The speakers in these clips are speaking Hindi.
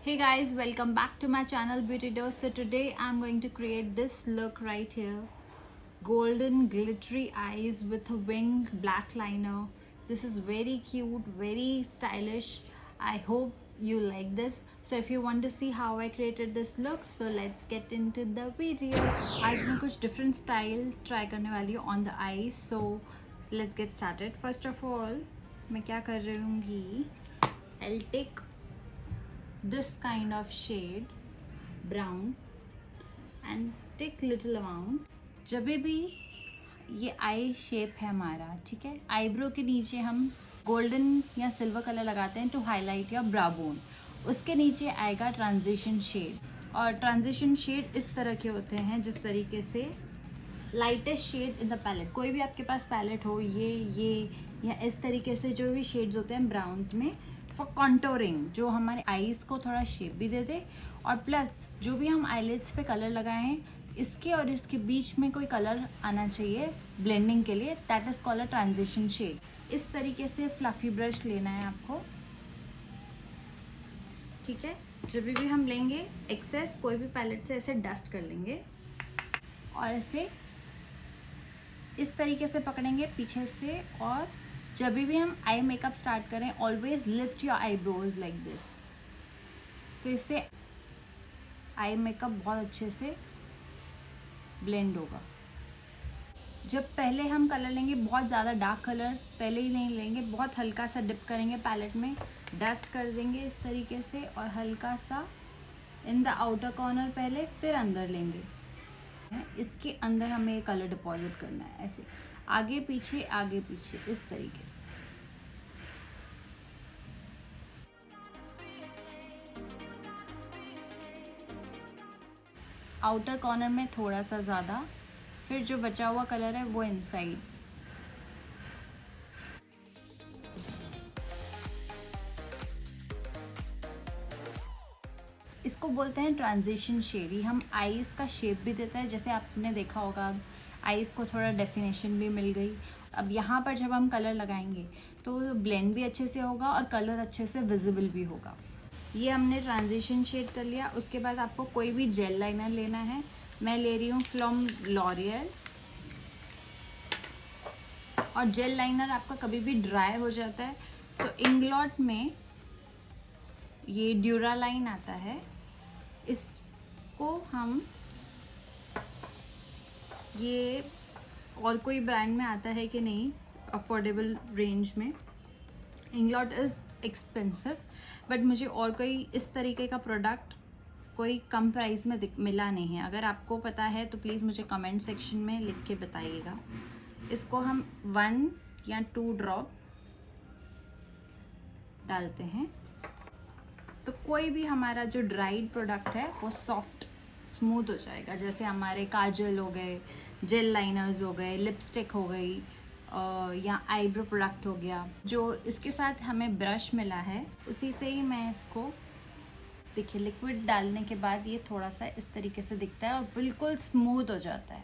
Hey guys, welcome back to my channel Beauty Dose. So today I'm going to create this look right here. Golden glittery eyes with a winged black liner. This is very cute, very stylish. I hope you like this. So if you want to see how I created this look, so let's get into the video. आज मैं कुछ different style try करने वाली हूँ on the eyes. So let's get started. First of all, मैं क्या कर रही हूँ? I'll take this kind of shade brown and take little amount. जब भी ये आई शेप है हमारा, ठीक है, आईब्रो के नीचे हम गोल्डन या सिल्वर कलर लगाते हैं to highlight your brow bone. उसके नीचे आएगा ट्रांजिशन शेड, और ट्रांजिशन शेड इस तरह के होते हैं जिस तरीके से lightest shade in the palette. कोई भी आपके पास पैलेट हो, ये या इस तरीके से जो भी शेड्स होते हैं ब्राउन्स में, फॉर कॉन्टोरिंग, जो हमारे आईज़ को थोड़ा शेप भी दे दे, और प्लस जो भी हम आईलिड्स पे कलर लगाए हैं इसके और इसके बीच में कोई कलर आना चाहिए ब्लेंडिंग के लिए. That is called a transition shade. इस तरीके से फ्लफी ब्रश लेना है आपको, ठीक है. जब भी हम लेंगे एक्सेस कोई भी पैलेट से ऐसे डस्ट कर लेंगे और ऐसे इस तरीके से पकड़ेंगे पीछे से. और जब भी हम आई मेकअप स्टार्ट करें, always lift your eyebrows like this. तो इससे आई मेकअप बहुत अच्छे से ब्लेंड होगा. जब पहले हम कलर लेंगे, बहुत ज़्यादा डार्क कलर पहले ही नहीं लेंगे, बहुत हल्का सा डिप करेंगे पैलेट में, डस्ट कर देंगे इस तरीके से, और हल्का सा इन द आउटर कॉर्नर पहले, फिर अंदर लेंगे. इसके अंदर हमें कलर डिपॉजिट करना है, ऐसे आगे पीछे इस तरीके से. आउटर कॉर्नर में थोड़ा सा ज़्यादा, फिर जो बचा हुआ कलर है वो इनसाइड. इसको बोलते हैं ट्रांजिशन शेड. ही हम आईज़ का शेप भी देता है, जैसे आपने देखा होगा आईज़ को थोड़ा डेफिनेशन भी मिल गई. अब यहाँ पर जब हम कलर लगाएंगे तो ब्लेंड भी अच्छे से होगा और कलर अच्छे से विजिबल भी होगा. ये हमने ट्रांजिशन शेड कर लिया. उसके बाद आपको कोई भी जेल लाइनर लेना है. मैं ले रही हूँ फ्रॉम लॉरियल. और जेल लाइनर आपका कभी भी ड्राई हो जाता है तो इंग्लॉट में ये ड्यूरा लाइन आता है, इसको हम, ये और कोई ब्रांड में आता है कि नहीं अफोर्डेबल रेंज में. इंग्लॉट इज़ एक्सपेंसिव, बट मुझे और कोई इस तरीके का प्रोडक्ट कोई कम प्राइस में मिला नहीं है. अगर आपको पता है तो प्लीज़ मुझे कमेंट सेक्शन में लिख के बताइएगा. इसको हम 1 या 2 ड्रॉप डालते हैं तो कोई भी हमारा जो ड्राइड प्रोडक्ट है वो सॉफ्ट स्मूथ हो जाएगा. जैसे हमारे काजल हो गए, जेल लाइनर्स हो गए, लिपस्टिक हो गई, या आईब्रो प्रोडक्ट हो गया. जो इसके साथ हमें ब्रश मिला है उसी से ही मैं इसको, देखिए लिक्विड डालने के बाद ये थोड़ा सा इस तरीके से दिखता है और बिल्कुल स्मूथ हो जाता है.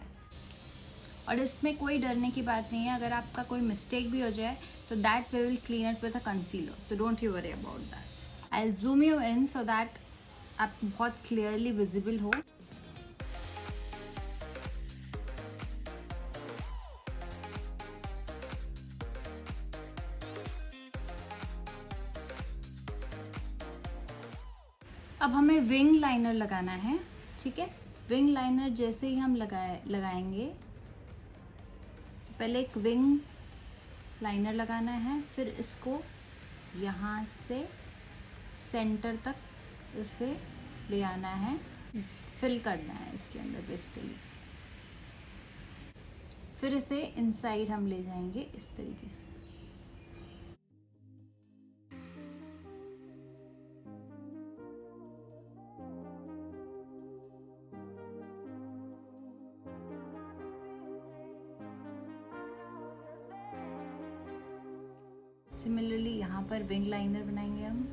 और इसमें कोई डरने की बात नहीं है. अगर आपका कोई मिस्टेक भी हो जाए तो that we will clean it with a concealer, so don't you worry about that. I will zoom you in so that आप बहुत क्लियरली विजिबल हो. अब हमें विंग लाइनर लगाना है, ठीक है. विंग लाइनर जैसे ही हम लगाएंगे तो पहले एक विंग लाइनर लगाना है, फिर इसको यहाँ से सेंटर तक इसे ले आना है, फिल करना है इसके अंदर बेसिकली. फिर इसे इनसाइड हम ले जाएंगे इस तरीके से. सिमिलरली यहाँ पर विंग लाइनर बनाएंगे हम.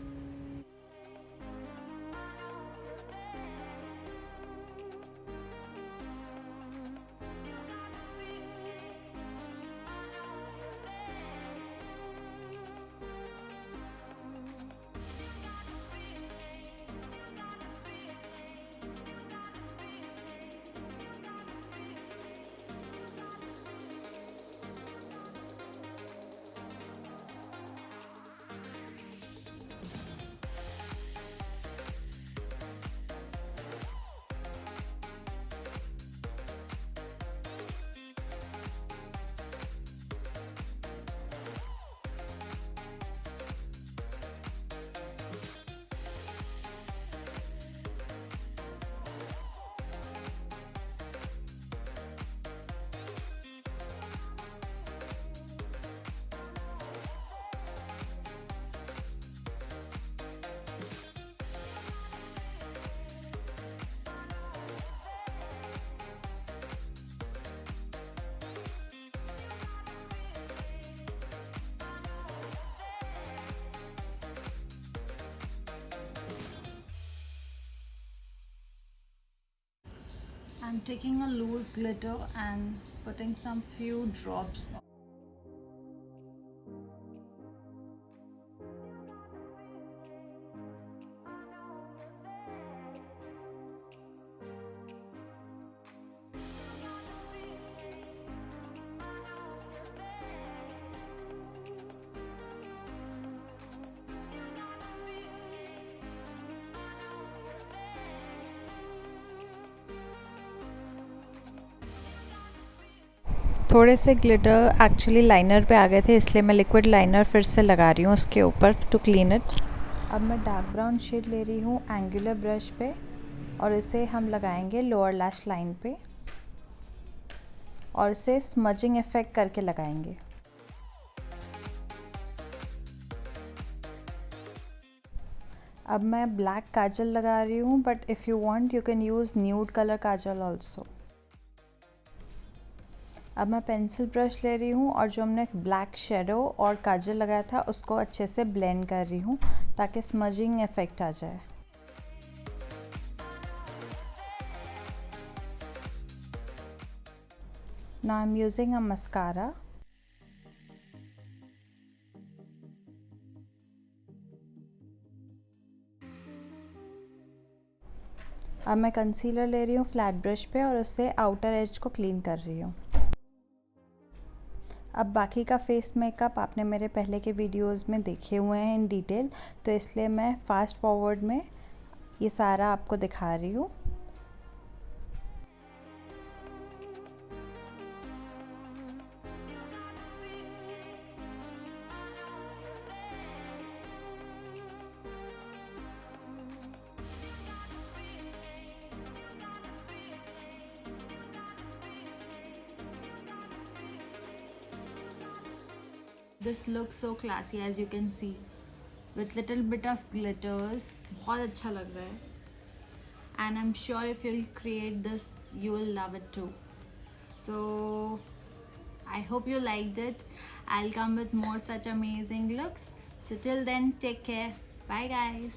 I'm taking a loose glitter and putting some few drops. थोड़े से ग्लिटर एक्चुअली लाइनर पे आ गए थे, इसलिए मैं लिक्विड लाइनर फिर से लगा रही हूँ उसके ऊपर टू क्लीन इट। अब मैं डार्क ब्राउन शेड ले रही हूँ एंगुलर ब्रश पे और इसे हम लगाएंगे लोअर लैश लाइन पे और इसे स्मजिंग इफ़ेक्ट करके लगाएंगे। अब मैं ब्लैक काजल लगा रही हूँ, but if you want you can use nude colour Kajal also. अब मैं पेंसिल ब्रश ले रही हूँ और जो हमने ब्लैक शेडो और काजल लगाया था उसको अच्छे से ब्लेंड कर रही हूँ ताकि स्मजिंग इफ़ेक्ट आ जाए। Now I'm using a mascara. अब मैं कंसीलर ले रही हूँ फ्लैट ब्रश पे और उससे आउटर एज को क्लीन कर रही हूँ। अब बाकी का फेस मेकअप आपने मेरे पहले के वीडियोस में देखे हुए हैं इन डिटेल, तो इसलिए मैं फास्ट फॉरवर्ड में ये सारा आपको दिखा रही हूँ। This looks so classy as you can see with little bit of glitters. बहुत अच्छा लग रहा है. And I'm sure if you'll create this, you will love it too. So I hope you liked it. I'll come with more such amazing looks. So till then, take care. Bye guys.